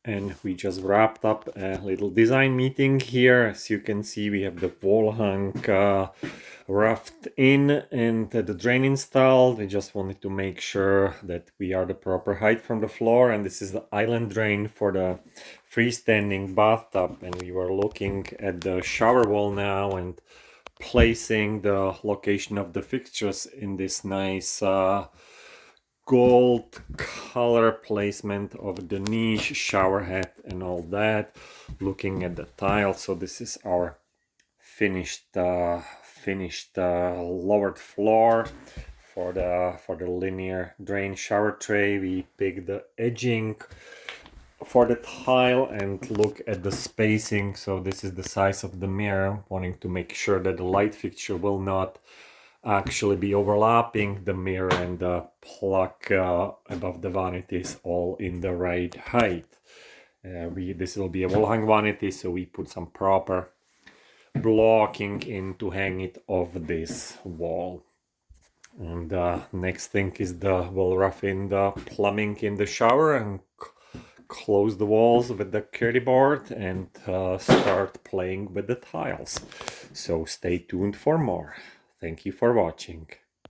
And we just wrapped up a little design meeting here. As you can see, we have the wall hung roughed in and the drain installed. We just wanted to make sure that we are the proper height from the floor. And this is the island drain for the freestanding bathtub. And we were looking at the shower wall now and placing the location of the fixtures in this nice gold color placement of the niche shower head and all that. Looking at the tile, so this is our finished lowered floor for the linear drain shower tray. We picked the edging for the tile and look at the spacing. So this is the size of the mirror, wanting to make sure that the light fixture will not actually be overlapping the mirror, and the plug above the vanity is all in the right height. This will be a wall hung vanity, so we put some proper blocking in to hang it off this wall. And next thing is we'll rough in the plumbing in the shower and close the walls with the curdy board and start playing with the tiles. So stay tuned for more. Thank you for watching.